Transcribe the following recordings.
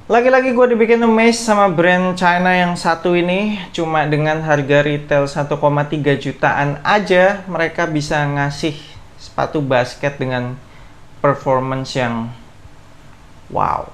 Lagi-lagi gue dibikin amazed sama brand China yang satu ini. Cuma dengan harga retail 1,3 jutaan aja mereka bisa ngasih sepatu basket dengan performance yang wow.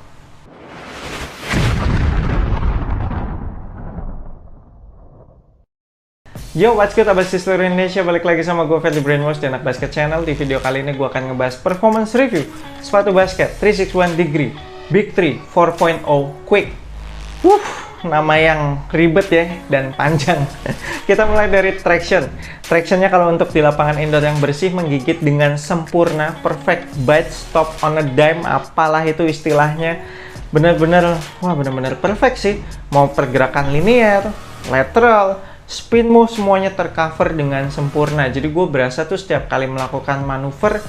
Yo, what's good abas di seluruh Indonesia, balik lagi sama gue Fat di Brainwash di Anak Basket Channel. Di video kali ini gue akan ngebahas performance review sepatu basket 361 Degree Big 3 4.0 Quick. Nama yang ribet ya dan panjang. Kita mulai dari traction. Tractionnya kalau untuk di lapangan indoor yang bersih, menggigit dengan sempurna, perfect bite, stop on a dime, apalah itu istilahnya. Bener-bener perfect sih. Mau pergerakan linear, lateral, spin move, semuanya tercover dengan sempurna. Jadi gue berasa tuh setiap kali melakukan manuver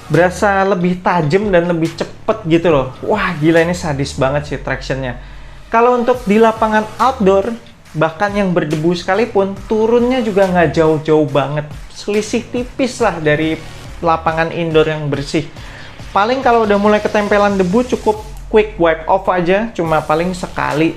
berasa lebih tajam dan lebih cepet gitu loh. Wah gila, ini sadis banget sih tractionnya. Kalau untuk di lapangan outdoor, bahkan yang berdebu sekalipun, turunnya juga nggak jauh-jauh banget. Selisih tipis lah dari lapangan indoor yang bersih. Paling kalau udah mulai ketempelan debu cukup quick wipe off aja, cuma paling sekali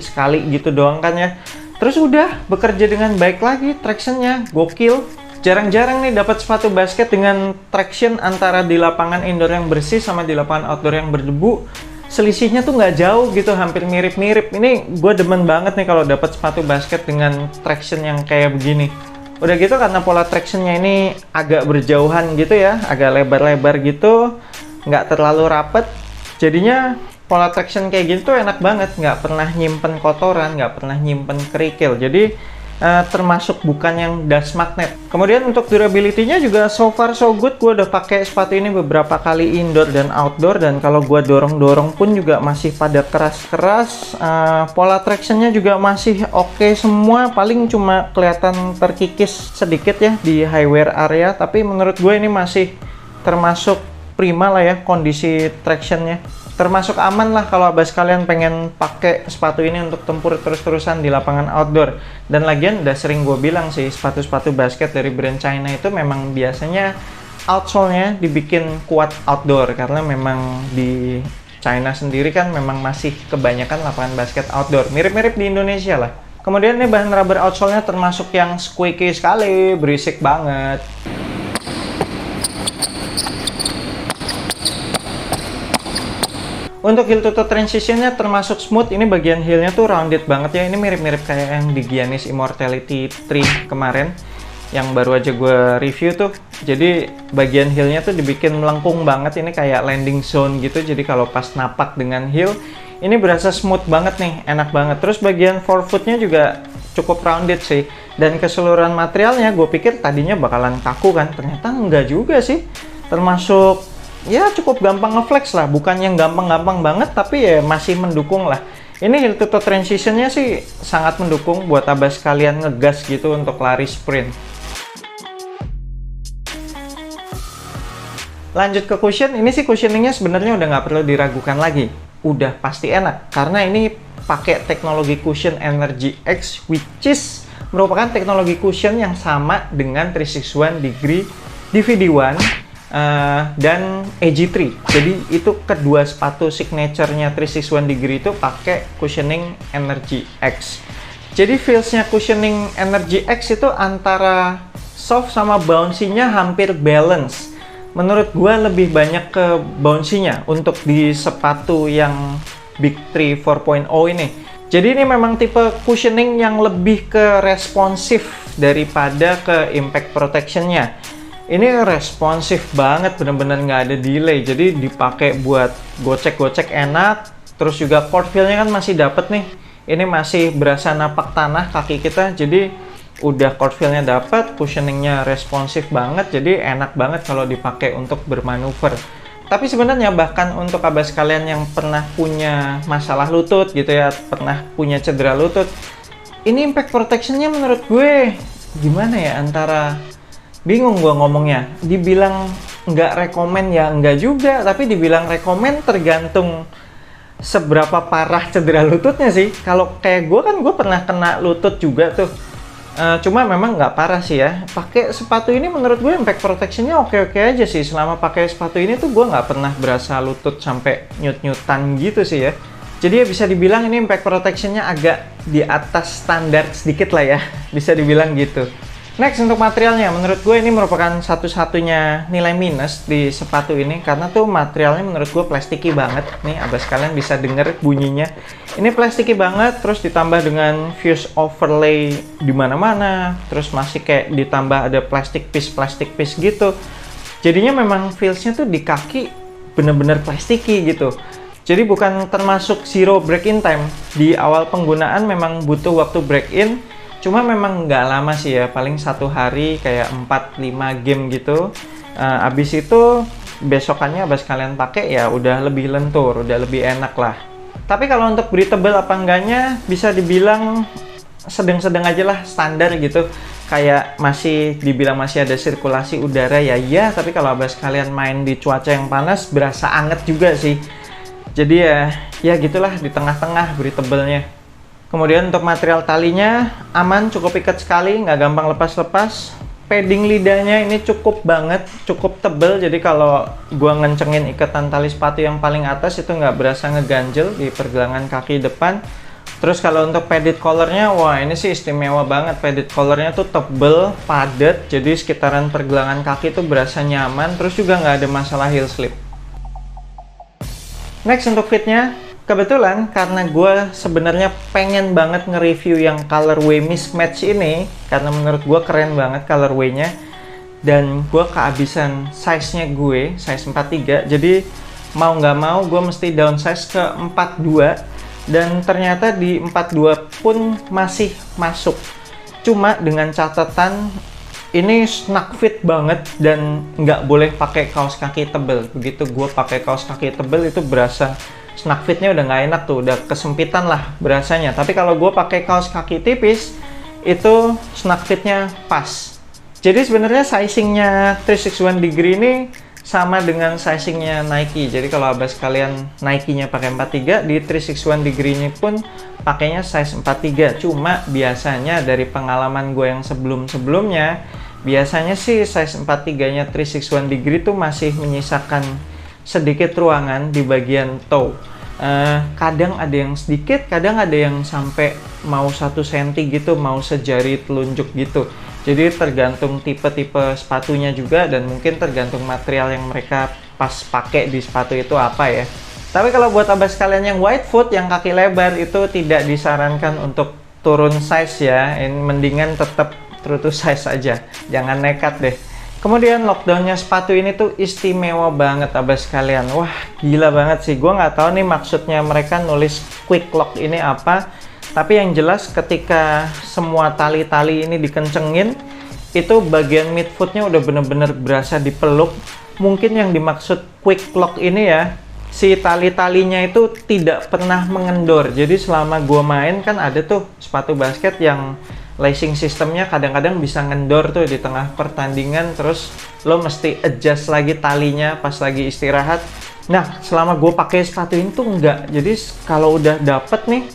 gitu doang kan ya. Terus udah bekerja dengan baik lagi, tractionnya gokil. Jarang-jarang nih dapat sepatu basket dengan traction antara di lapangan indoor yang bersih sama di lapangan outdoor yang berdebu. Selisihnya tuh nggak jauh gitu, hampir mirip-mirip. Ini gue demen banget nih kalau dapat sepatu basket dengan traction yang kayak begini. Udah gitu karena pola tractionnya ini agak berjauhan gitu ya, agak lebar-lebar gitu, nggak terlalu rapet. Jadinya pola traction kayak gitu tuh enak banget, nggak pernah nyimpen kotoran, nggak pernah nyimpen kerikil. Jadi termasuk bukan yang dust magnet. Kemudian untuk durability-nya juga so far so good. Gue udah pakai sepatu ini beberapa kali indoor dan outdoor, dan kalau gue dorong-dorong pun juga masih pada keras-keras. Pola traction-nya juga masih oke semua. Paling cuma kelihatan terkikis sedikit ya di high wear area, tapi menurut gue ini masih termasuk prima lah ya kondisi traction-nya. Termasuk aman lah kalau abas kalian pengen pakai sepatu ini untuk tempur terus-terusan di lapangan outdoor. Dan lagian udah sering gue bilang sih, sepatu-sepatu basket dari brand China itu memang biasanya outsole-nya dibikin kuat outdoor, karena memang di China sendiri kan memang masih kebanyakan lapangan basket outdoor, mirip-mirip di Indonesia lah. Kemudian nih bahan rubber outsole-nya termasuk yang squeaky sekali, berisik banget. Untuk heel to toe transitionnya termasuk smooth. Ini bagian heelnya tuh rounded banget ya. Ini mirip-mirip kayak yang di Giannis Immortality 3 kemarin, yang baru aja gue review tuh. Jadi bagian heelnya tuh dibikin melengkung banget. Ini kayak landing zone gitu. Jadi kalau pas napak dengan heel, ini berasa smooth banget nih, enak banget. Terus bagian forefootnya juga cukup rounded sih. Dan keseluruhan materialnya gue pikir tadinya bakalan kaku kan. Ternyata enggak juga sih. Termasuk ya cukup gampang ngeflex lah, bukan yang gampang-gampang banget, tapi ya masih mendukung lah. Ini heel to toe transitionnya sih sangat mendukung buat abas kalian ngegas gitu untuk lari sprint. Lanjut ke cushion, ini sih cushioningnya sebenarnya udah nggak perlu diragukan lagi, udah pasti enak karena ini pakai teknologi cushion Energy X, which is merupakan teknologi cushion yang sama dengan 361 Degree DVD1 dan AG3. Jadi itu kedua sepatu signature-nya 361 Degree itu pakai cushioning Energy X. Jadi feels-nya cushioning Energy X itu antara soft sama bouncy-nya hampir balance. Menurut gua lebih banyak ke bouncy-nya untuk di sepatu yang Big 3 4.0 ini. Jadi ini memang tipe cushioning yang lebih ke responsif daripada ke impact protection-nya. Ini responsif banget, bener-bener nggak ada delay. Jadi dipakai buat gocek-gocek enak. Terus juga court feel-nya kan masih dapet nih. Ini masih berasa napak tanah kaki kita. Jadi udah court feel-nya dapet, cushioning-nya responsif banget. Jadi enak banget kalau dipakai untuk bermanuver. Tapi sebenarnya bahkan untuk abas kalian yang pernah punya masalah lutut gitu ya, pernah punya cedera lutut, ini impact protection-nya menurut gue gimana ya, antara bingung gue ngomongnya. Dibilang nggak rekomen ya nggak juga, tapi dibilang rekomen tergantung seberapa parah cedera lututnya sih. Kalau kayak gue kan, gue pernah kena lutut juga tuh. Cuma memang nggak parah sih ya. Pakai sepatu ini menurut gue impact protectionnya oke-oke aja sih. Selama pakai sepatu ini tuh gue nggak pernah berasa lutut sampai nyut-nyutan gitu sih ya. Jadi ya bisa dibilang ini impact protection-nya agak di atas standar sedikit lah ya, bisa dibilang gitu. Next, untuk materialnya, menurut gue ini merupakan satu-satunya nilai minus di sepatu ini, karena tuh materialnya menurut gue plastiki banget. Nih, abas kalian bisa denger bunyinya. Ini plastiki banget, terus ditambah dengan fuse overlay di mana-mana, terus masih kayak ditambah ada plastic piece gitu. Jadinya memang feels-nya tuh di kaki bener-bener plastiki gitu. Jadi bukan termasuk zero break-in time. Di awal penggunaan memang butuh waktu break-in, cuma memang nggak lama sih ya, paling 1 hari kayak 4-5 game gitu. Abis itu besokannya abis kalian pakai ya udah lebih lentur, udah lebih enak lah. Tapi kalau untuk breathable apa enggaknya, bisa dibilang sedang-sedang aja lah, standar gitu. Kayak masih dibilang masih ada sirkulasi udara ya, tapi kalau abis kalian main di cuaca yang panas, berasa anget juga sih. Jadi ya gitulah, di tengah-tengah breathable-nya. Kemudian untuk material talinya aman, cukup ikat sekali, nggak gampang lepas-lepas. Padding lidahnya ini cukup banget, cukup tebel. Jadi kalau gua ngencengin ikatan tali sepatu yang paling atas itu nggak berasa ngeganjel di pergelangan kaki depan. Terus kalau untuk padded collarnya, wah ini sih istimewa banget. Padded collarnya tuh tebel, padat, jadi sekitaran pergelangan kaki tuh berasa nyaman. Terus juga nggak ada masalah heel slip. Next, untuk fitnya. Kebetulan karena gue sebenarnya pengen banget nge-review yang colorway mismatch ini, karena menurut gue keren banget colorway-nya, dan gue kehabisan size-nya gue, size 43, jadi mau nggak mau gue mesti downsize ke 42, dan ternyata di 42 pun masih masuk. Cuma dengan catatan ini snug fit banget dan nggak boleh pakai kaos kaki tebel. Begitu gue pakai kaos kaki tebel itu berasa snug fitnya udah nggak enak tuh, udah kesempitan lah berasanya. Tapi kalau gue pakai kaos kaki tipis, itu snug fitnya pas. Jadi sebenarnya sizingnya 361 degree ini sama dengan sizingnya Nike. Jadi kalau abas kalian Nike-nya pakai 43, di 361 degree ini pun pakainya size 43. Cuma biasanya dari pengalaman gue yang sebelum-sebelumnya, biasanya sih size 43-nya 361 degree tuh masih menyisakan sedikit ruangan di bagian toe. Kadang ada yang sedikit, kadang ada yang sampai mau 1 cm gitu, mau sejari telunjuk gitu. Jadi tergantung tipe-tipe sepatunya juga, dan mungkin tergantung material yang mereka pas pakai di sepatu itu apa ya. Tapi kalau buat abas kalian yang wide foot, yang kaki lebar, itu tidak disarankan untuk turun size ya. Ini mendingan tetap true to size aja, jangan nekat deh. Kemudian lockdownnya sepatu ini tuh istimewa banget abas kalian. Wah, gila banget sih. Gue nggak tahu nih maksudnya mereka nulis quick lock ini apa. Tapi yang jelas ketika semua tali-tali ini dikencengin, itu bagian midfootnya udah bener-bener berasa dipeluk. Mungkin yang dimaksud quick lock ini ya, si tali-talinya itu tidak pernah mengendor. Jadi selama gue main kan ada tuh sepatu basket yang lacing sistemnya kadang-kadang bisa ngendor tuh di tengah pertandingan, terus lo mesti adjust lagi talinya pas lagi istirahat. Nah, selama gue pakai sepatu ini tuh enggak. Jadi kalau udah dapet nih,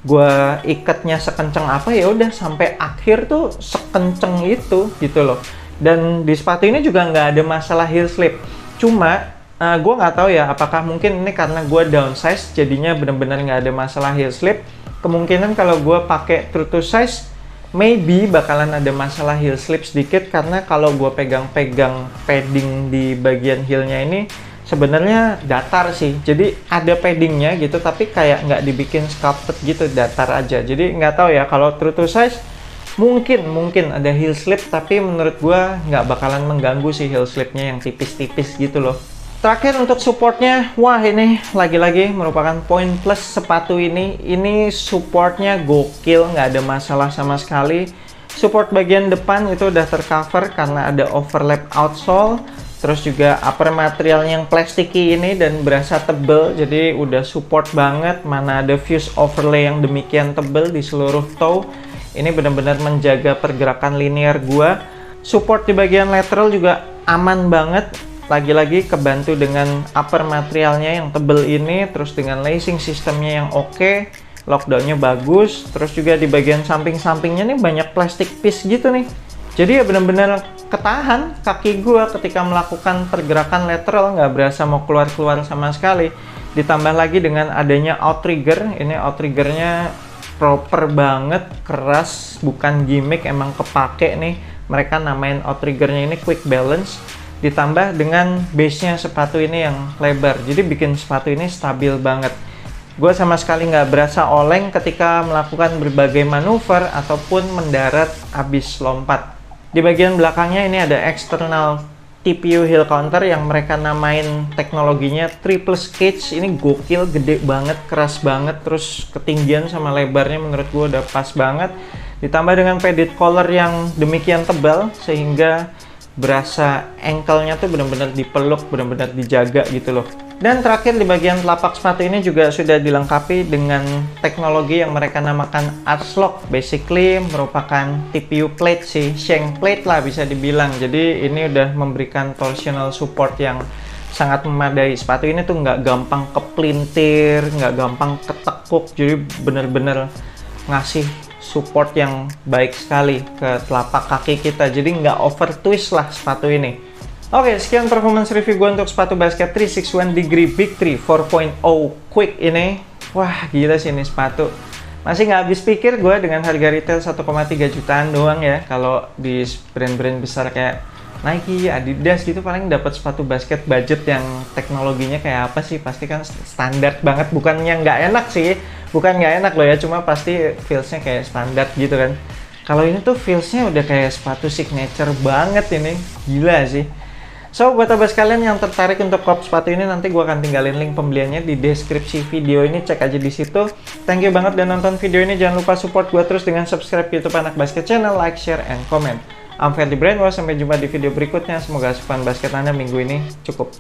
gue ikatnya sekenceng apa ya udah sampai akhir tuh sekenceng itu gitu loh. Dan di sepatu ini juga nggak ada masalah heel slip. Cuma gue nggak tahu ya apakah mungkin ini karena gue downsize jadinya bener-bener nggak ada masalah heel slip. Kemungkinan kalau gue pakai true to size, maybe bakalan ada masalah heel slip sedikit, karena kalau gue pegang-pegang padding di bagian heelnya ini sebenarnya datar sih. Jadi ada paddingnya gitu, tapi kayak nggak dibikin sculpted gitu, datar aja. Jadi nggak tahu ya, kalau true to size mungkin ada heel slip, tapi menurut gue nggak bakalan mengganggu sih heel slipnya yang tipis-tipis gitu loh. Terakhir untuk supportnya, wah ini lagi-lagi merupakan poin plus sepatu ini. Ini supportnya gokil, nggak ada masalah sama sekali. Support bagian depan itu udah tercover karena ada overlap outsole. Terus juga upper materialnya yang plastiki ini dan berasa tebel, jadi udah support banget. Mana ada fuse overlay yang demikian tebel di seluruh toe. Ini benar-benar menjaga pergerakan linear gua. Support di bagian lateral juga aman banget. Lagi-lagi kebantu dengan upper materialnya yang tebel ini, terus dengan lacing sistemnya yang oke, lockdownnya bagus, terus juga di bagian samping-sampingnya nih banyak plastic piece gitu nih. Jadi ya benar-benar ketahan kaki gua ketika melakukan pergerakan lateral, nggak berasa mau keluar-keluar sama sekali. Ditambah lagi dengan adanya outrigger. Ini outriggernya proper banget, keras, bukan gimmick, emang kepake nih. Mereka namain outriggernya ini quick balance. Ditambah dengan base-nya sepatu ini yang lebar, jadi bikin sepatu ini stabil banget. Gue sama sekali nggak berasa oleng ketika melakukan berbagai manuver ataupun mendarat abis lompat. Di bagian belakangnya ini ada external TPU heel counter yang mereka namain teknologinya triple cage. Ini gokil, gede banget, keras banget, terus ketinggian sama lebarnya menurut gue udah pas banget. Ditambah dengan padded collar yang demikian tebal sehingga berasa ankle-nya tuh benar-benar dipeluk, benar-benar dijaga gitu loh. Dan terakhir di bagian telapak sepatu ini juga sudah dilengkapi dengan teknologi yang mereka namakan Archlock. Basically merupakan TPU plate sih, shank plate lah bisa dibilang. Jadi ini udah memberikan torsional support yang sangat memadai. Sepatu ini tuh nggak gampang kepelintir, nggak gampang ketekuk, jadi bener-bener ngasih support yang baik sekali ke telapak kaki kita. Jadi nggak over twist lah sepatu ini. Oke, sekian performance review gue untuk sepatu basket 361 Degree Big 3 4.0 Quick ini. Wah, gila sih ini sepatu. Masih nggak habis pikir gue dengan harga retail 1,3 jutaan doang ya. Kalau di brand-brand besar kayak Nike, Adidas gitu paling dapat sepatu basket budget yang teknologinya kayak apa sih? Pasti kan standar banget. Bukannya nggak enak sih, bukan nggak enak loh ya. Cuma pasti feelsnya kayak standar gitu kan. Kalau ini tuh feelsnya udah kayak sepatu signature banget ini. Gila sih. So, buat abas kalian yang tertarik untuk klub sepatu ini, nanti gue akan tinggalin link pembeliannya di deskripsi video ini, cek aja di situ. Thank you banget udah nonton video ini, jangan lupa support gue terus dengan subscribe YouTube Anak Basket Channel, like, share, and comment. I'm Ferdy Brainwash, sampai jumpa di video berikutnya. Semoga asupan basket Anda minggu ini cukup.